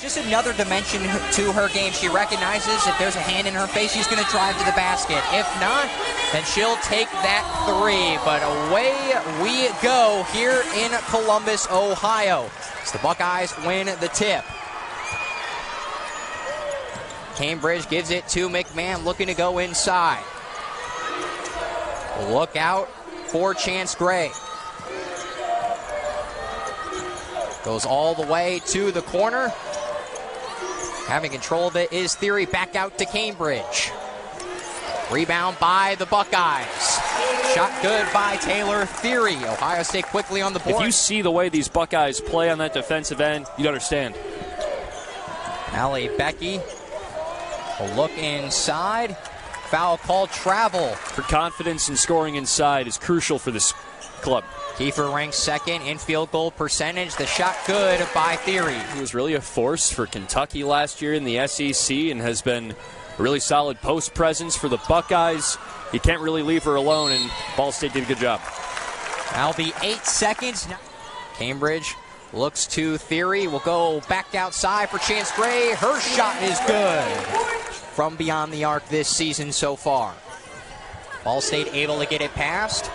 just another dimension to her game. She recognizes if there's a hand in her face, she's going to drive to the basket. If not, then she'll take that three. But away we go here in Columbus, Ohio, as the Buckeyes win the tip. Cambridge gives it to McMahon, looking to go inside. Look out for Chance Gray. Goes all the way to the corner. Having control of it is Theory. Back out to Cambridge. Rebound by the Buckeyes. Shot good by Taylor Theory. Ohio State quickly on the board. If you see the way these Buckeyes play on that defensive end, you'd understand. Allie Becky will look inside. Foul called, travel. For confidence in scoring inside is crucial for this club. Kiefer ranks second in field goal percentage. The shot good by Theory. He was really a force for Kentucky last year in the SEC and has been a really solid post presence for the Buckeyes. You can't really leave her alone, and Ball State did a good job. That'll be 8 seconds. Cambridge looks to Theory. Will go back outside for Chance Gray. Her shot is good from beyond the arc this season so far. Ball State able to get it past.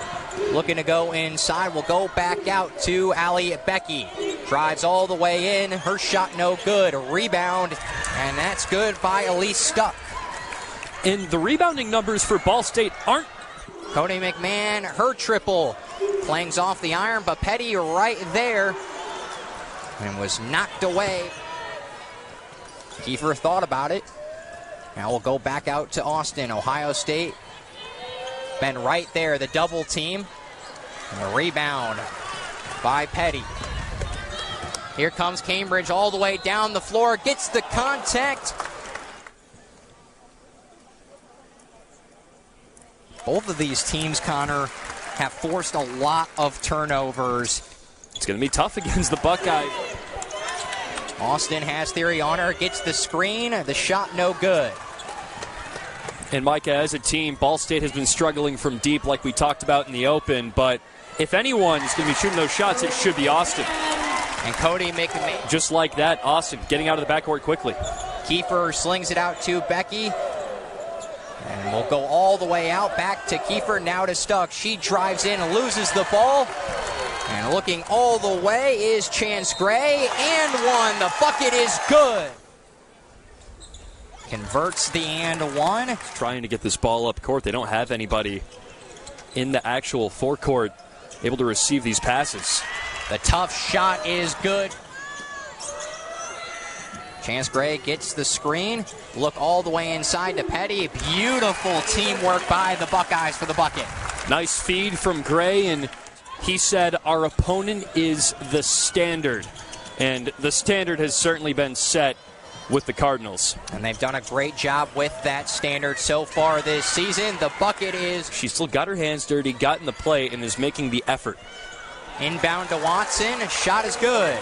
Looking to go inside. Will go back out to Allie Becky. Drives all the way in. Her shot no good. Rebound, and that's good by Elise Stuck. And the rebounding numbers for Ball State aren't. Cody McMahon, her triple. Clangs off the iron, but Petty right there. And was knocked away. Kiefer thought about it. Now we'll go back out to Austin. Ohio State been right there, the double team. And the rebound by Petty. Here comes Cambridge all the way down the floor. Gets the contact. Both of these teams, Connor, have forced a lot of turnovers. It's going to be tough against the Buckeyes. Austin has Theory on her. Gets the screen. The shot no good. And Micah, as a team, Ball State has been struggling from deep like we talked about in the open, but if anyone is going to be shooting those shots, it should be Austin. And Cody McMahon. Just like that, Austin getting out of the backcourt quickly. Kiefer slings it out to Becky. And we'll go all the way out, back to Kiefer, now to Stuck. She drives in and loses the ball. And looking all the way is Chance Gray, and one. The bucket is good. Converts the and one. Trying to get this ball up court. They don't have anybody in the actual forecourt able to receive these passes. The tough shot is good. Chance Gray gets the screen. Look all the way inside to Petty. Beautiful teamwork by the Buckeyes for the bucket. Nice feed from Gray, and he said our opponent is the standard. And the standard has certainly been set with the Cardinals. And they've done a great job with that standard so far this season. The bucket is... She still got her hands dirty, got in the play, and is making the effort. Inbound to Watson. Shot is good.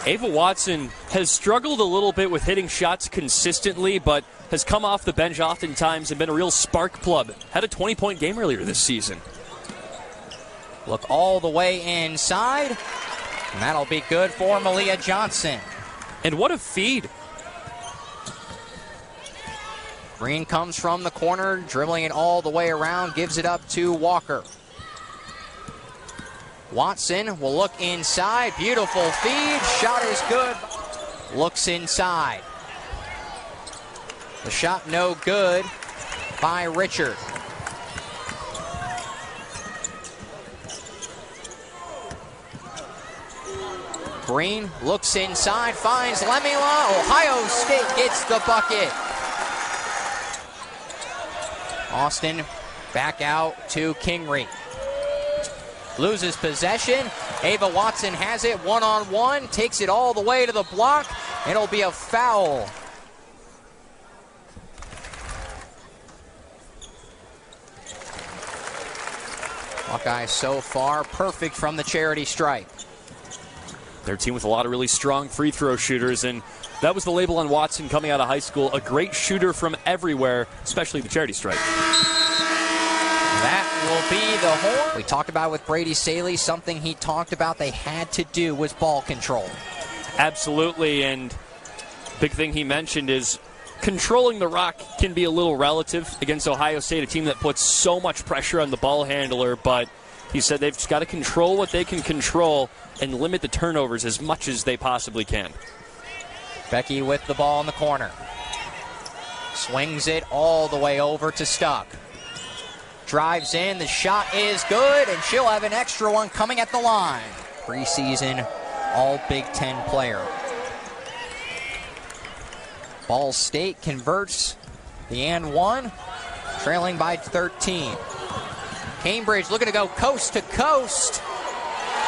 Ava Watson has struggled a little bit with hitting shots consistently, but has come off the bench oftentimes and been a real spark plug. Had a 20-point game earlier this season. Look all the way inside. And that'll be good for Malia Johnson. And what a feed. Green comes from the corner, dribbling it all the way around, gives it up to Walker. Watson will look inside. Beautiful feed. Shot is good. Looks inside. The shot no good by Richard. Green looks inside, finds Lemila. Ohio State gets the bucket. Austin back out to Kingery. Loses possession. Ava Watson has it one-on-one. Takes it all the way to the block. It'll be a foul. Buckeyes so far perfect from the charity stripe. Their team with a lot of really strong free throw shooters, and that was the label on Watson coming out of high school. A great shooter from everywhere, especially the charity stripe. That will be the horn. We talked about with Brady Saley, something he talked about they had to do was ball control. Absolutely, and big thing he mentioned is controlling the rock can be a little relative against Ohio State, a team that puts so much pressure on the ball handler, but he said they've just got to control what they can control and limit the turnovers as much as they possibly can. Becky with the ball in the corner. Swings it all the way over to Stuck. Drives in, the shot is good, and she'll have an extra one coming at the line. Preseason All Big Ten player. Ball State converts the and one, trailing by 13. Cambridge looking to go coast to coast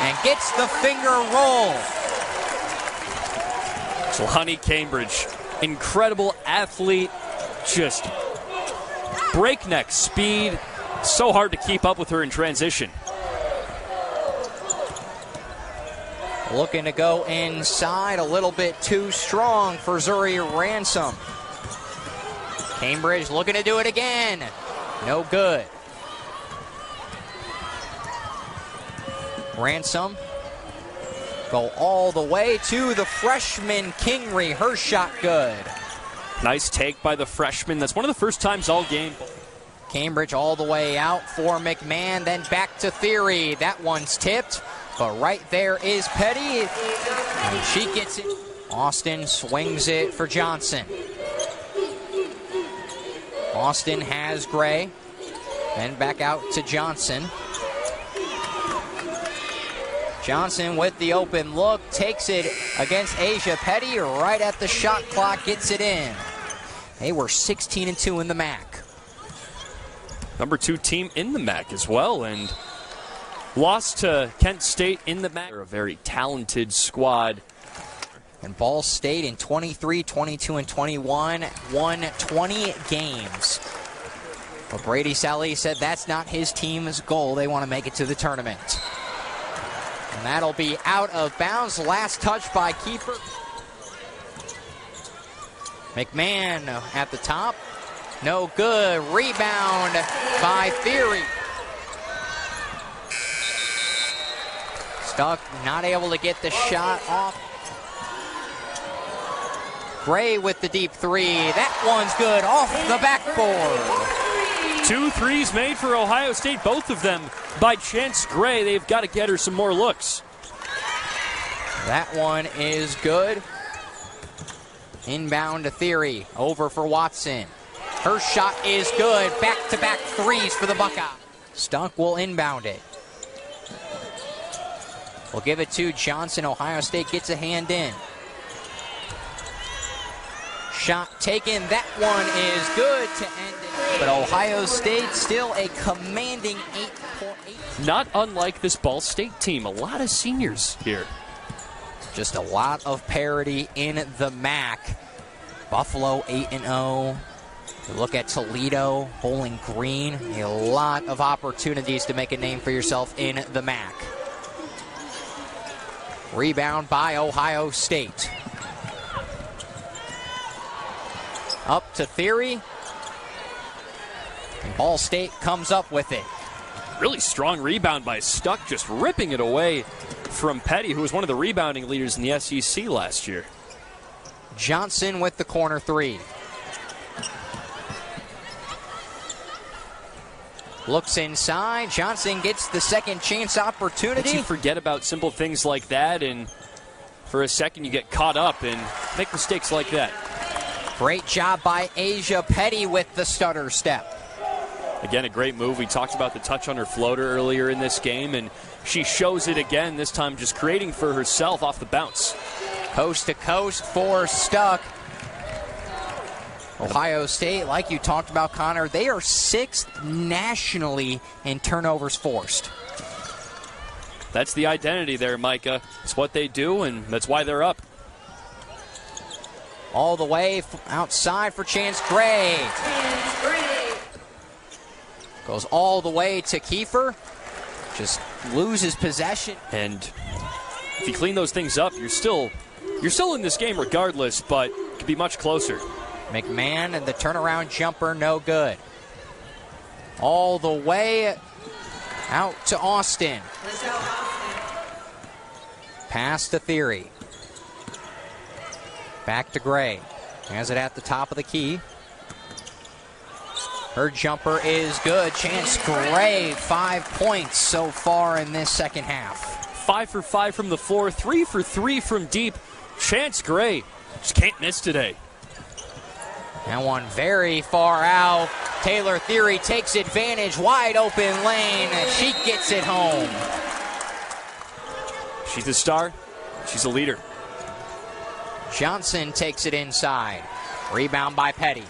and gets the finger roll. Jaloni Cambridge, incredible athlete, just breakneck speed. So hard to keep up with her in transition. Looking to go inside, a little bit too strong for Zuri Ransom. Cambridge looking to do it again. No good. Ransom go all the way to the freshman Kingery. Her shot good. Nice take by the freshman. That's one of the first times all game. Cambridge all the way out for McMahon, then back to Theory. That one's tipped, but right there is Petty, and she gets it. Austin swings it for Johnson. Austin has Gray, then back out to Johnson. Johnson with the open look, takes it against Asia Petty right at the shot clock, gets it in. They were 16-2 in the MAC. Number 2 team in the MAC as well, and lost to Kent State in the MAC. They're a very talented squad. And Ball State in 23, 22, and 21 won 20 games. But Brady Saleh said that's not his team's goal. They want to make it to the tournament. And that'll be out of bounds. Last touch by keeper. McMahon at the top. No good. Rebound by Theory. Stuck, not able to get the shot off. Gray with the deep three. That one's good off the backboard. 2 threes made for Ohio State, both of them by Chance Gray. They've got to get her some more looks. That one is good. Inbound to Theory. Over for Watson. Her shot is good. Back-to-back threes for the Buckeyes. Stuck will inbound it. We'll give it to Johnson. Ohio State gets a hand in. Shot taken. That one is good to end it. But Ohio State still a commanding 8-8. Not unlike this Ball State team. A lot of seniors here. Just a lot of parity in the MAC. Buffalo 8-0. You look at Toledo, Bowling Green. A lot of opportunities to make a name for yourself in the MAC. Rebound by Ohio State. Up to Theory. And Ball State comes up with it. Really strong rebound by Stuck, just ripping it away from Petty, who was one of the rebounding leaders in the SEC last year. Johnson with the corner three. Looks inside. Johnson gets the second chance opportunity. You forget about simple things like that, and for a second you get caught up and make mistakes like that. Great job by Asia Petty with the stutter step. Again, a great move. We talked about the touch on her floater earlier in this game, and she shows it again, this time just creating for herself off the bounce. Coast to coast for Stuck. Ohio State, like you talked about, Connor, they are 6th nationally in turnovers forced. That's the identity there, Micah. It's what they do, and that's why they're up. All the way outside for Chance Gray. Goes all the way to Kiefer. Just loses possession. And if you clean those things up, you're still in this game regardless, but it could be much closer. McMahon and the turnaround jumper, no good. All the way out to Austin. Pass to Theory. Back to Gray. Has it at the top of the key. Her jumper is good. Chance Gray, 5 points so far in this second half. 5 for 5 from the floor, 3 for 3 from deep. Chance Gray just can't miss today. That one very far out. Taylor Theory takes advantage. Wide open lane. She gets it home. She's a star. She's a leader. Johnson takes it inside. Rebound by Petty.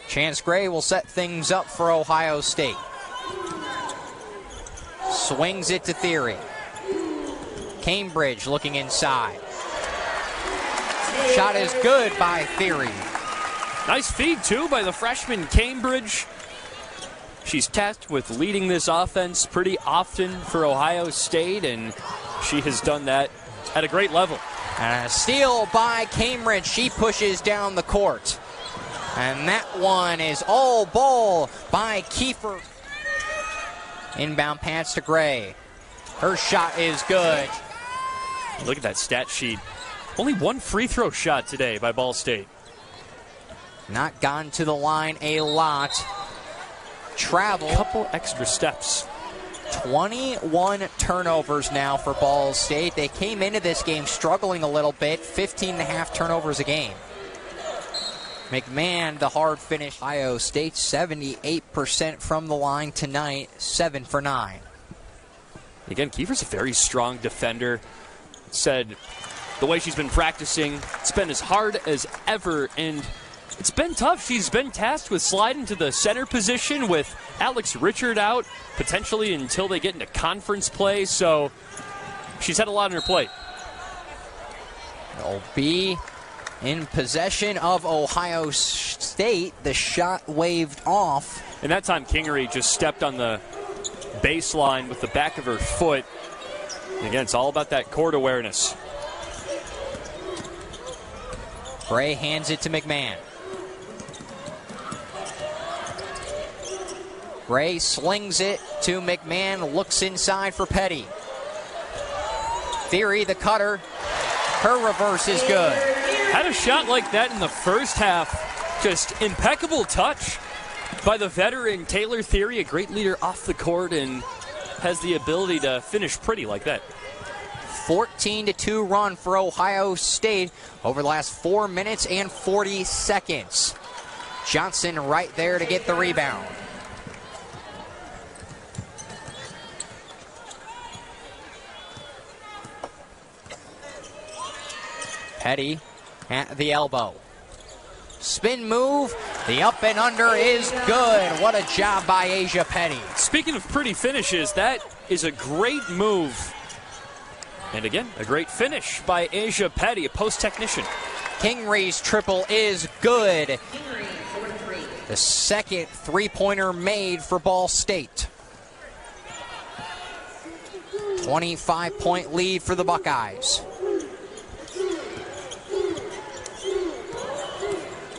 Chance Gray will set things up for Ohio State. Swings it to Theory. Cambridge looking inside. Shot is good by Theory. Nice feed, too, by the freshman Cambridge. She's tasked with leading this offense pretty often for Ohio State, and she has done that at a great level. And a steal by Cambridge. She pushes down the court. And that one is all ball by Kiefer. Inbound pass to Gray. Her shot is good. Look at that stat sheet. Only one free throw shot today by Ball State. Not gone to the line a lot. Travel. Couple extra steps. 21 turnovers now for Ball State. They came into this game struggling a little bit. 15.5 turnovers a game. McMahon, the hard finish. Ohio State, 78% from the line tonight, 7 for 9. Again, Kiefer's a very strong defender. Said the way she's been practicing, it's been as hard as ever, and it's been tough. She's been tasked with sliding to the center position with Alex Richard out, potentially until they get into conference play, so she's had a lot on her plate. It'll be in possession of Ohio State. The shot waved off. And that time Kingery just stepped on the baseline with the back of her foot. And again, it's all about that court awareness. Bray hands it to McMahon. Bray slings it to McMahon, looks inside for Petty. Theory, the cutter. Her reverse is good. Had a shot like that in the first half. Just impeccable touch by the veteran Taylor Theory, a great leader off the court, and has the ability to finish pretty like that. 14-2 run for Ohio State over the last 4 minutes and 40 seconds. Johnson right there to get the rebound. Petty at the elbow. Spin move. The up and under is good. What a job by Asia Petty. Speaking of pretty finishes, that is a great move. And again, a great finish by Asia Petty, a post technician. Kingery's triple is good. The second three-pointer made for Ball State. 25-point lead for the Buckeyes.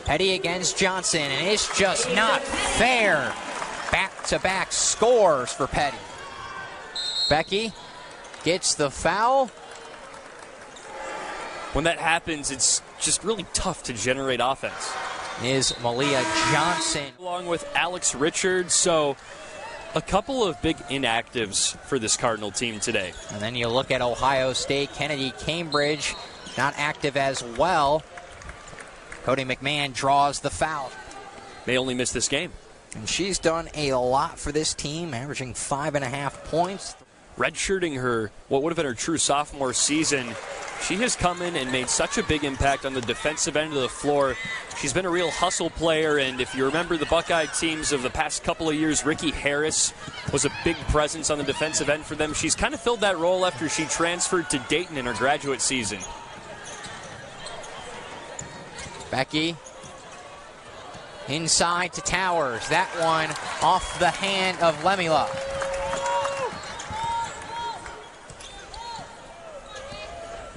Petty against Johnson, and it's just not fair. Back-to-back scores for Petty. Becky gets the foul. When that happens, it's just really tough to generate offense. Is Malia Johnson. Along with Alex Richards, so a couple of big inactives for this Cardinal team today. And then you look at Ohio State, Kennedy Cambridge, not active as well. Cody McMahon draws the foul. May only miss this game. And she's done a lot for this team, averaging 5.5 points. Redshirting her, what would have been her true sophomore season, she has come in and made such a big impact on the defensive end of the floor. She's been a real hustle player, and if you remember the Buckeye teams of the past couple of years, Ricky Harris was a big presence on the defensive end for them. She's kind of filled that role after she transferred to Dayton in her graduate season. Becky inside to Towers. That one off the hand of Lemila.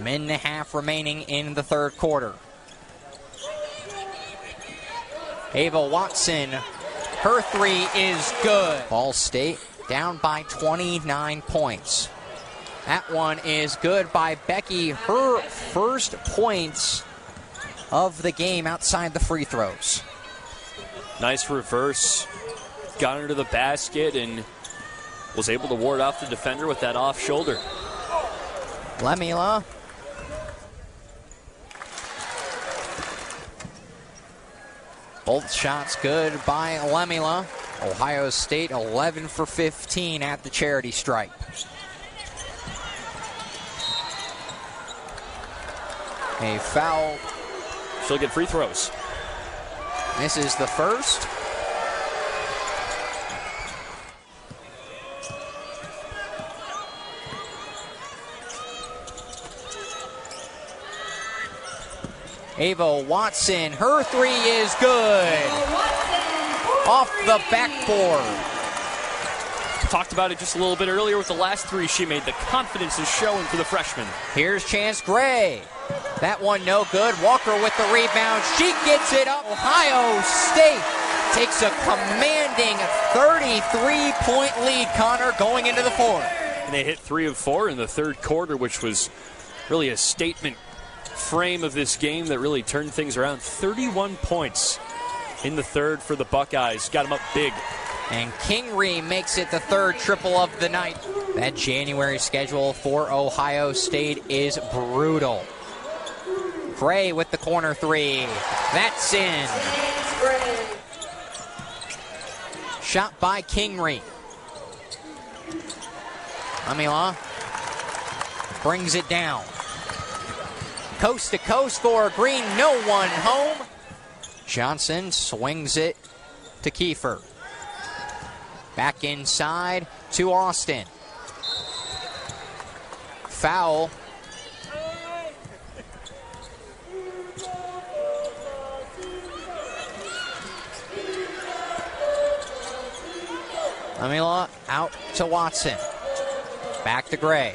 Minute and a half remaining in the third quarter. Ava Watson, her three is good. Ball State down by 29 points. That one is good by Becky. Her first points of the game outside the free throws. Nice reverse. Got under the basket and was able to ward off the defender with that off shoulder. Lemila. Both shots good by Lemila. Ohio State 11 for 15 at the charity stripe. A foul. She'll get free throws. This is the first. Ava Watson, her three is good. Off the backboard. Talked about it just a little bit earlier with the last three she made. The confidence is showing for the freshman. Here's Chance Gray. That one no good. Walker with the rebound. She gets it up. Ohio State takes a commanding 33-point lead, Connor, going into the fourth. And they hit 3 of 4 in the third quarter, which was really a statement frame of this game that really turned things around. 31 points in the third for the Buckeyes. Got them up big. And Kingery makes it the third triple of the night. That January schedule for Ohio State is brutal. Gray with the corner three. That's in. Shot by Kingery. Amila brings it down. Coast to coast for Green. No one home. Johnson swings it to Kiefer. Back inside to Austin. Foul. Amila out to Watson. Back to Gray.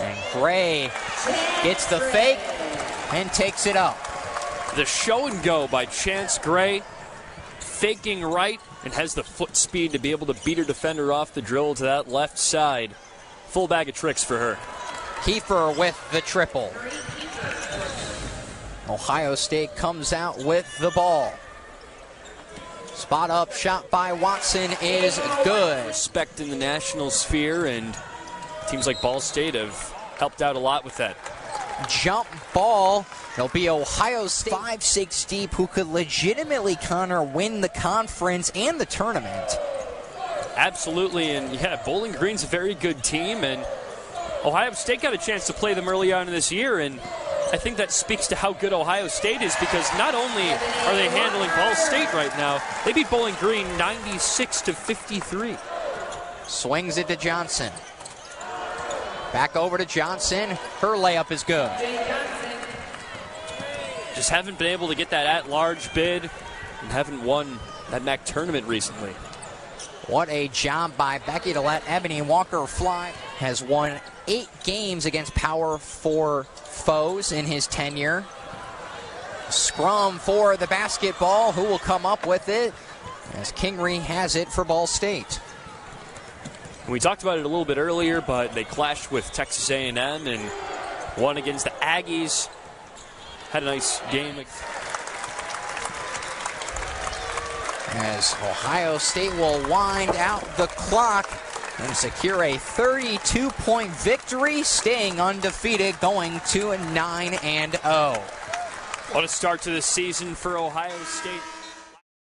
And Gray gets the fake and takes it up. The show and go by Chance Gray. Faking right and has the foot speed to be able to beat her defender off the drill to that left side. Full bag of tricks for her. Kiefer with the triple. Ohio State comes out with the ball. Spot up shot by Watson is good. Respect in the national sphere, and teams like Ball State have helped out a lot with that. Jump ball. It'll be Ohio State 5-6 deep, who could legitimately, Connor, win the conference and the tournament. Absolutely, and yeah, Bowling Green's a very good team, and Ohio State got a chance to play them early on in this year, and I think that speaks to how good Ohio State is, because not only are they handling Ball State right now, they beat Bowling Green 96-53. Swings it to Johnson. Back over to Johnson. Her layup is good. Just haven't been able to get that at-large bid and haven't won that MAC tournament recently. What a job by Becky to let Ebony Walker fly. Has won 8 games against Power 4 foes in his tenure. Scrum for the basketball. Who will come up with it? As Kingery has it for Ball State. We talked about it a little bit earlier, but they clashed with Texas A&M and won against the Aggies. Had a nice game. As Ohio State will wind out the clock and secure a 32-point victory, staying undefeated, going to 9-0. What a start to the season for Ohio State.